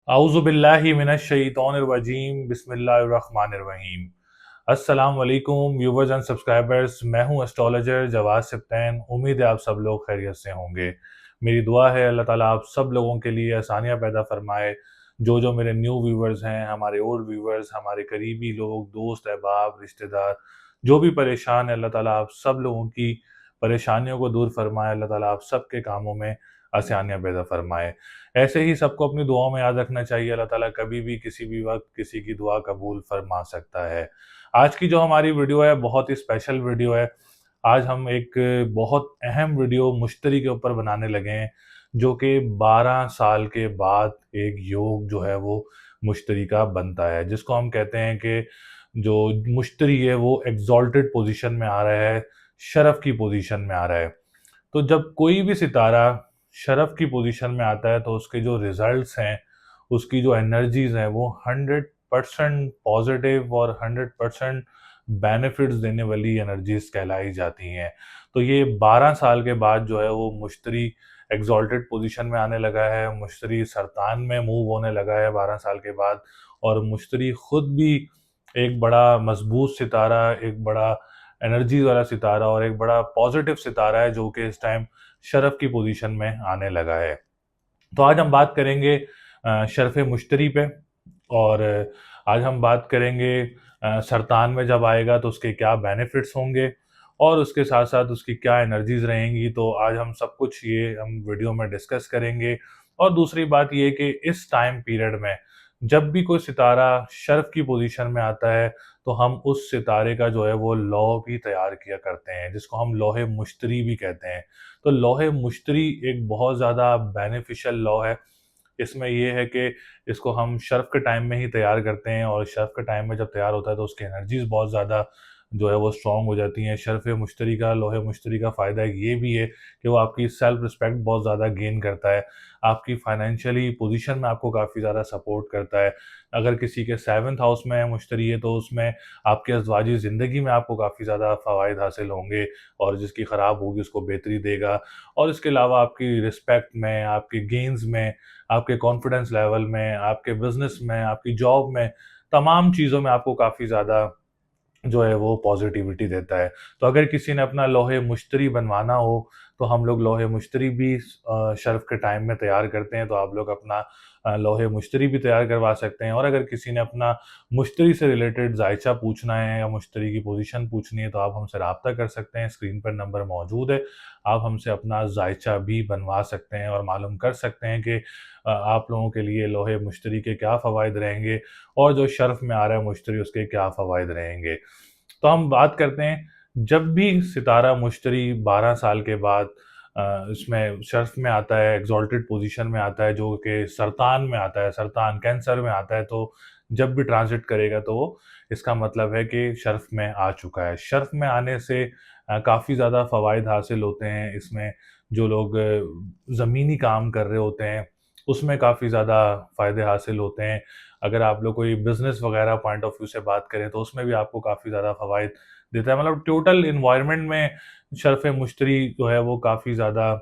आउज़ुबिल्लाहि मिनश्शैतानिर्रजीम बिस्मिल्लाहिर्रहमानिर्रहीम। अस्सलाम वालेकुम व्यूवर्स एंड सब्सक्राइबर्स। मैं हूं एस्ट्रोलॉजर जवाद सिप्तैन। उम्मीद है आप सब लोग खैरियत से होंगे। मेरी दुआ है अल्लाह ताला आप सब लोगों के लिए आसानियां पैदा फरमाए। जो जो मेरे न्यू व्यूवर्स हैं, हमारे ओल्ड व्यूवर्स, हमारे करीबी लोग, दोस्त अहबाब, रिश्तेदार जो भी परेशान है, अल्लाह ताला आप सब लोगों की परेशानियों को दूर फरमाए। अल्लाह ताला आप सब के कामों में आसानियां पैदा फरमाए। ऐसे ही सबको अपनी दुआओं में याद रखना चाहिए। अल्लाह ताला कभी भी किसी भी वक्त किसी की दुआ कबूल फरमा सकता है। आज की जो हमारी वीडियो है बहुत ही स्पेशल वीडियो है। आज हम एक बहुत अहम वीडियो मुश्तरी के ऊपर बनाने लगे हैं, जो कि 12 साल के बाद एक योग जो है वो मुश्तरी का बनता है, जिसको हम कहते हैं कि जो मुश्तरी है वो एग्जॉल्टेड पोजीशन में आ रहा है, शरफ की पोजीशन में आ रहा है। तो जब कोई भी सितारा शरफ की पोजीशन में आता है तो उसके जो रिजल्ट्स हैं, उसकी जो एनर्जीज हैं वो 100% पॉजिटिव और 100% बेनिफिट्स देने वाली एनर्जीज कहलाई जाती हैं। तो ये 12 साल के बाद जो है वो मुश्तरी एग्जॉल्टेड पोजीशन में आने लगा है, मुश्तरी सरतान में मूव होने लगा है 12 साल के बाद। और मुश्तरी खुद भी एक बड़ा मजबूत सितारा, एक बड़ा एनर्जी वाला सितारा और एक बड़ा पॉजिटिव सितारा है, जो कि इस टाइम शरफ की पोजीशन में आने लगा है। तो आज हम बात करेंगे शरफ़ मुश्तरी पे। और आज हम बात करेंगे सरतान में जब आएगा तो उसके क्या बेनिफिट्स होंगे और उसके साथ साथ उसकी क्या एनर्जीज रहेंगी। तो आज हम सब कुछ ये हम वीडियो में डिस्कस करेंगे। और दूसरी बात ये कि इस टाइम पीरियड में जब भी कोई सितारा शर्फ की पोजीशन में आता है तो हम उस सितारे का जो है वो लौ भी तैयार किया करते हैं, जिसको हम लोहे मुश्तरी भी कहते हैं। तो लोहे मुश्तरी एक बहुत ज़्यादा बेनिफिशियल लॉ है। इसमें ये है कि इसको हम शर्फ़ के टाइम में ही तैयार करते हैं और शर्फ़ के टाइम में जब तैयार होता है तो उसकी एनर्जीज़ बहुत ज़्यादा जो है वो स्ट्रॉन्ग हो जाती हैं। शर्फ़ मुश्तरी का, लोहे मुश्तरी का फ़ायदा ये भी है कि वो आपकी सेल्फ़ रिस्पेक्ट बहुत ज़्यादा गेन करता है। आपकी फ़ाइनेंशियली पोज़ीशन में आपको काफ़ी ज़्यादा सपोर्ट करता है। अगर किसी के 7th हाउस में मुश्तरी है तो उसमें आपकी अज़वाजी ज़िंदगी में आपको काफ़ी ज़्यादा फ़वाइद हासिल होंगे और जिसकी ख़राब होगी उसको बेहतरी देगा। और इसके अलावा आपकी रिस्पेक्ट में, आपके गेन्स में, आपके कॉन्फिडेंस लेवल में, आपके बिज़नेस में, आपकी जॉब में, तमाम चीज़ों में आपको काफ़ी ज़्यादा जो है वो पॉजिटिविटी देता है। तो अगर किसी ने अपना लोहे मुश्तरी बनवाना हो, तो हम लोग लोहे मुश्तरी भी शर्फ़ के टाइम में तैयार करते हैं, तो आप लोग अपना लोहे मुश्तरी भी तैयार करवा सकते हैं। और अगर किसी ने अपना मुश्तरी से रिलेटेड जायचा पूछना है या मुश्तरी की पोज़ीशन पूछनी है, तो आप हमसे राब्ता कर सकते हैं। स्क्रीन पर नंबर मौजूद है। आप हमसे अपना जायचा भी बनवा सकते हैं और मालूम कर सकते हैं कि आप लोगों के लिए लोहे मुश्तरी के क्या फ़वाइद रहेंगे और जो शर्फ़ में आ रहा है मुश्तरी उसके क्या फ़वाइद रहेंगे। तो हम बात करते हैं, जब भी सितारा मुश्तरी 12 साल के बाद इसमें शर्फ में आता है, एग्ज़ॉल्टेड पोज़ीशन में आता है, जो कि सरतान में आता है, सरतान कैंसर में आता है, तो जब भी ट्रांज़िट करेगा तो वो इसका मतलब है कि शर्फ में आ चुका है। शर्फ में आने से काफ़ी ज़्यादा फ़वाइद हासिल होते हैं। इसमें जो लोग ज़मीनी काम कर रहे होते हैं, उसमें काफ़ी ज़्यादा फ़ायदे हासिल होते हैं। अगर आप लोग कोई बिज़नेस वगैरह पॉइंट ऑफ व्यू से बात करें तो उसमें भी आपको काफ़ी ज़्यादा फ़वाइद देता है। मतलब टोटल एनवायरनमेंट में शर्फ़ मुश्तरी जो है वो काफ़ी ज़्यादा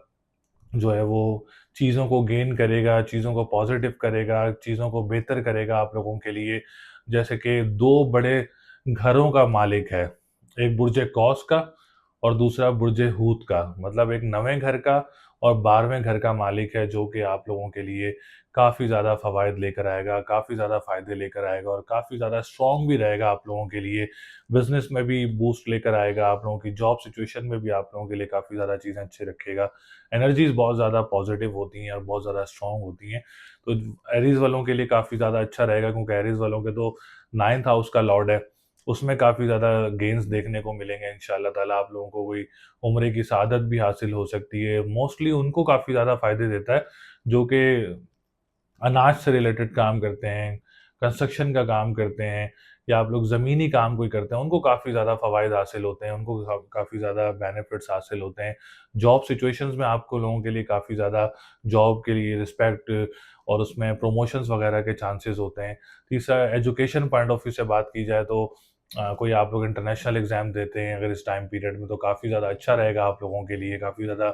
जो है वो चीज़ों को गेन करेगा, चीज़ों को पॉज़िटिव करेगा, चीज़ों को बेहतर करेगा आप लोगों के लिए। जैसे कि 2 बड़े घरों का मालिक है, एक बुर्ज कौस का और दूसरा बुर्ज हूत का। मतलब एक 9वें घर का और 12वें घर का मालिक है, जो कि आप लोगों के लिए काफ़ी ज़्यादा फ़वाइद लेकर आएगा, काफ़ी ज़्यादा फ़ायदे लेकर आएगा और काफ़ी ज़्यादा स्ट्रॉन्ग भी रहेगा आप लोगों के लिए। बिज़नेस में भी बूस्ट लेकर आएगा, आप लोगों की जॉब सिचुएशन में भी आप लोगों के लिए काफ़ी ज़्यादा चीज़ें अच्छी रखेगा। एनर्जीज़ बहुत ज़्यादा पॉज़िटिव होती हैं और बहुत ज़्यादा स्ट्रॉन्ग होती हैं। तो एरीज़ वालों के लिए काफ़ी ज़्यादा अच्छा रहेगा, क्योंकि एरीज़ वालों के तो 9th हाउस का लॉर्ड है। उसमें काफ़ी ज़्यादा गेन्स देखने को मिलेंगे इंशाअल्लाह ताला। आप लोगों को कोई उम्रे की सआदत भी हासिल हो सकती है। मोस्टली उनको काफ़ी ज़्यादा फ़ायदे देता है, जो कि अनाज से रिलेटेड काम करते हैं, कंस्ट्रक्शन का काम करते हैं या आप लोग ज़मीनी काम कोई करते हैं, उनको काफ़ी ज़्यादा फ़वाइद हासिल होते हैं, उनको काफ़ी ज़्यादा बेनिफिट्स हासिल होते हैं। जॉब सिचुएशंस में आपको लोगों के लिए काफ़ी ज़्यादा जॉब के लिए रिस्पेक्ट और उसमें प्रमोशंस वगैरह के चांसेस होते हैं। तीसरा, एजुकेशन पॉइंट ऑफ व्यू से बात की जाए तो कोई आप लोग इंटरनेशनल एग्ज़ाम देते हैं अगर इस टाइम पीरियड में, तो काफ़ी ज़्यादा अच्छा रहेगा आप लोगों के लिए, काफ़ी ज़्यादा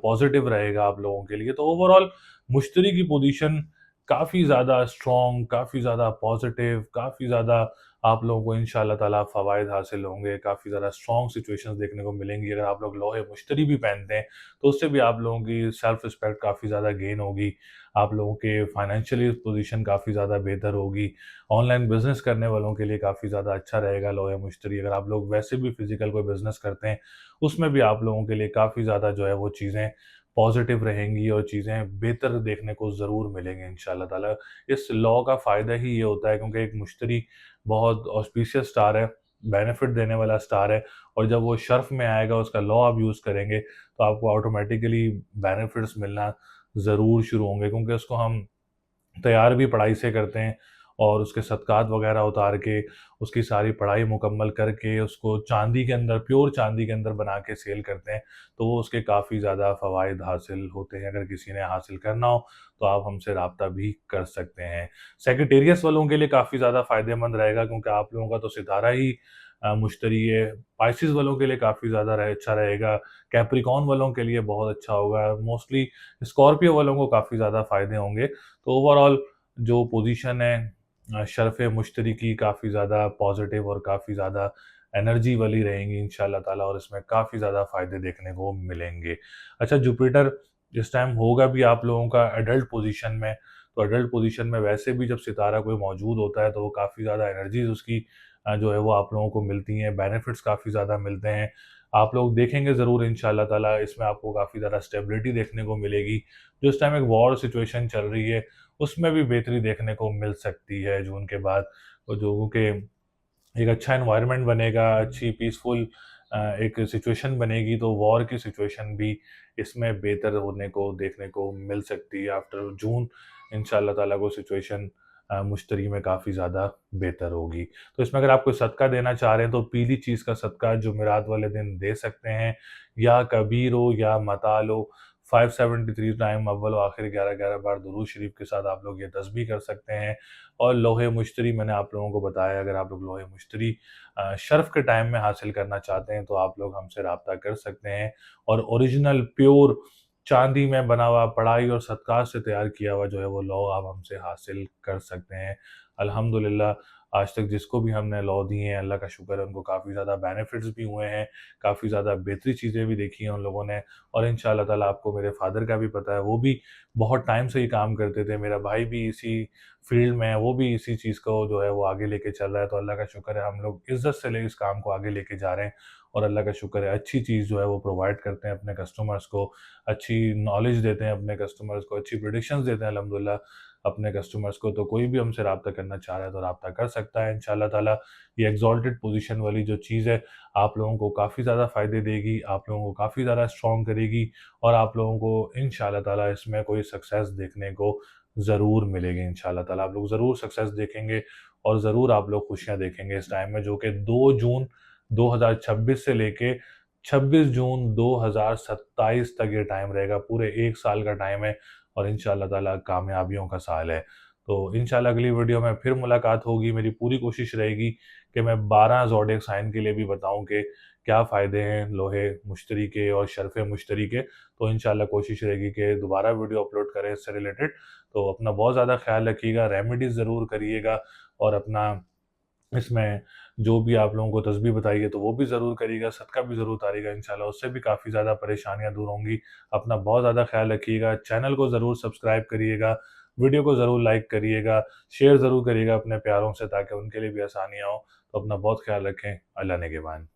पॉज़िटिव रहेगा आप लोगों के लिए। तो ओवरऑल मुश्तरी की पोज़ीशन काफ़ी ज़्यादा स्ट्रॉन्ग, काफ़ी ज़्यादा पॉज़िटिव, काफ़ी ज़्यादा आप लोगों को इंशाअल्लाह ताला फ़वाइद हासिल होंगे, काफ़ी ज़्यादा स्ट्रॉन्ग सिचुएशंस देखने को मिलेंगी। अगर आप लोग लौह मुश्तरी भी पहनते हैं, तो उससे भी आप लोगों की सेल्फ रिस्पेक्ट काफ़ी ज़्यादा गेन होगी। आप लोगों के फाइनेंशियली पोज़ीशन काफ़ी ज़्यादा बेहतर होगी। ऑनलाइन बिज़नेस करने वालों के लिए काफ़ी ज़्यादा अच्छा रहेगा लौह मुश्तरी। अगर आप लोग वैसे भी फ़िज़िकल कोई बिज़नेस करते हैं, उसमें भी आप लोगों के लिए काफ़ी ज़्यादा जो है वो चीज़ें पॉज़िटिव रहेंगी और चीज़ें बेहतर देखने को ज़रूर मिलेंगी इंशाअल्लाह ताला। इस लॉ का फ़ायदा ही ये होता है क्योंकि एक मुश्तरी बहुत ऑस्पिशियस स्टार है, बेनिफिट देने वाला स्टार है और जब वो शर्फ़ में आएगा, उसका लॉ आप यूज़ करेंगे, तो आपको ऑटोमैटिकली बेनिफिट्स मिलना ज़रूर शुरू होंगे क्योंकि उसको हम तैयार भी पढ़ाई से करते हैं और उसके सदक़ात वग़ैरह उतार के, उसकी सारी पढ़ाई मुकम्मल करके, उसको चांदी के अंदर प्योर चांदी के अंदर बना के सेल करते हैं, तो वो उसके काफ़ी ज़्यादा फ़वाइद हासिल होते हैं। अगर किसी ने हासिल करना हो, तो आप हमसे राब्ता भी कर सकते हैं। सेजिटेरियस वालों के लिए काफ़ी ज़्यादा फ़ायदेमंद रहेगा क्योंकि आप लोगों का तो सितारा ही मुश्तरी है। पाइसेस वालों के लिए काफ़ी ज़्यादा अच्छा रहेगा। कैप्रिकॉर्न वालों के लिए बहुत अच्छा होगा। मोस्टली स्कॉर्पियो वालों को काफ़ी ज़्यादा फ़ायदे होंगे। तो ओवरऑल जो पोजीशन है शर्फ़ मुश्तरी की काफ़ी ज़्यादा पॉज़िटिव और काफ़ी ज़्यादा एनर्जी वाली रहेंगी इंशाअल्लाह ताला और इसमें काफ़ी ज़्यादा फ़ायदे देखने को मिलेंगे। अच्छा जुपिटर इस टाइम होगा भी आप लोगों का एडल्ट पोजीशन में, तो एडल्ट पोजीशन में वैसे भी जब सितारा कोई मौजूद होता है तो वो काफ़ी ज़्यादा एनर्जीज़ उसकी जो है वो आप लोगों को मिलती हैं, बेनिफिट्स काफ़ी ज़्यादा मिलते हैं। आप लोग देखेंगे ज़रूर इंशाअल्लाह ताला इसमें आपको काफ़ी ज़्यादा स्टेबिलिटी देखने को मिलेगी। जो इस टाइम एक वॉर सिचुएशन चल रही है, उसमें भी बेहतरी देखने को मिल सकती है जून के बाद। और लोगों के एक अच्छा एनवायरनमेंट बनेगा, अच्छी पीसफुल एक सिचुएशन बनेगी, तो वॉर की सिचुएशन भी इसमें बेहतर होने को देखने को मिल सकती है। आफ्टर जून इंशाअल्लाह ताला को सिचुएशन मुश्तरी में काफ़ी ज़्यादा बेहतर होगी। तो इसमें अगर आप कोई सदका देना चाह रहे हैं, तो पीली चीज़ का सदका जुमेरात वाले दिन दे सकते हैं, या कबीर या मताल 573 टाइम अव्वल व आखिर 11-11 बार दुरूद शरीफ के साथ आप लोग ये तस्बीह कर सकते हैं। और लोहे मुश्तरी मैंने आप लोगों को बताया, अगर आप लोग लोहे मुश्तरी शर्फ़ के टाइम में हासिल करना चाहते हैं, तो आप लोग हमसे राब्ता कर सकते हैं और ओरिजिनल प्योर चांदी में बना हुआ, पढ़ाई और सदक़ात से तैयार किया हुआ जो है वो लौ आप हमसे हासिल कर सकते हैं। अल्हम्दुलिल्लाह आज तक जिसको भी हमने लौ दिए हैं, अल्लाह का शुक्र है, उनको काफ़ी ज़्यादा बेनिफिट्स भी हुए हैं, काफ़ी ज़्यादा बेहतरी चीज़ें भी देखी हैं उन लोगों ने। और इंशाअल्लाह ताला आपको मेरे फ़ादर का भी पता है, वो भी बहुत टाइम से ही काम करते थे। मेरा भाई भी इसी फ़ील्ड में है, वो भी इसी चीज़ को जो है वो आगे लेके चल रहा है, तो अल्लाह का शुक्र है हम लोग इज़्ज़त से इस काम को आगे लेके जा रहे हैं और अल्लाह का शुक्र है अच्छी चीज़ जो है वो प्रोवाइड करते हैं अपने कस्टमर्स को, अच्छी नॉलेज देते हैं अपने कस्टमर्स को, अच्छी प्रेडिक्शंस देते हैं अल्हम्दुलिल्लाह अपने कस्टमर्स को। तो कोई भी हमसे राब्ता करना चाह रहा है तो राब्ता कर सकता है इंशाअल्लाह ताला। ये एक्सॉल्टेड पोज़ीशन वाली जो चीज़ है, आप लोगों को काफ़ी ज़्यादा फ़ायदे देगी, आप लोगों को काफ़ी ज़्यादा स्ट्रॉन्ग करेगी और आप लोगों को इंशाअल्लाह ताला इसमें कोई सक्सेस देखने को ज़रूर मिलेगी इंशाअल्लाह ताला। आप लोग ज़रूर सक्सेस देखेंगे और ज़रूर आप लोग खुशियाँ देखेंगे इस टाइम में, जो कि 2 जून 2026 से लेके 26 जून 2027 तक ये टाइम रहेगा। पूरे 1 साल का टाइम है और इंशाअल्लाह ताला कामयाबियों का साल है। तो इंशाअल्लाह अगली वीडियो में फिर मुलाकात होगी। मेरी पूरी कोशिश रहेगी कि मैं 12 ज़ोडिएक साइन के लिए भी बताऊँ कि क्या फ़ायदे हैं लोहे मुश्तरी के और शर्फ़ मुश्तरी के। तो इंशाअल्लाह कोशिश रहेगी कि दोबारा वीडियो अपलोड करें इससे रिलेटेड। तो अपना बहुत ज़्यादा ख़्याल रखिएगा, रेमेडीज़ ज़रूर करिएगा और अपना इसमें जो भी आप लोगों को तस्बीह बताई है, तो वो भी ज़रूर करिएगा, सदका भी ज़रूर उतारिएगा इंशाअल्लाह, उससे भी काफ़ी ज़्यादा परेशानियाँ दूर होंगी। अपना बहुत ज़्यादा ख़्याल रखिएगा, चैनल को ज़रूर सब्सक्राइब करिएगा, वीडियो को ज़रूर लाइक करिएगा, शेयर ज़रूर करिएगा अपने प्यारों से ताकि उनके लिए भी आसानियाँ हों। तो अपना बहुत ख़्याल रखें। अल्लाह निगहबान।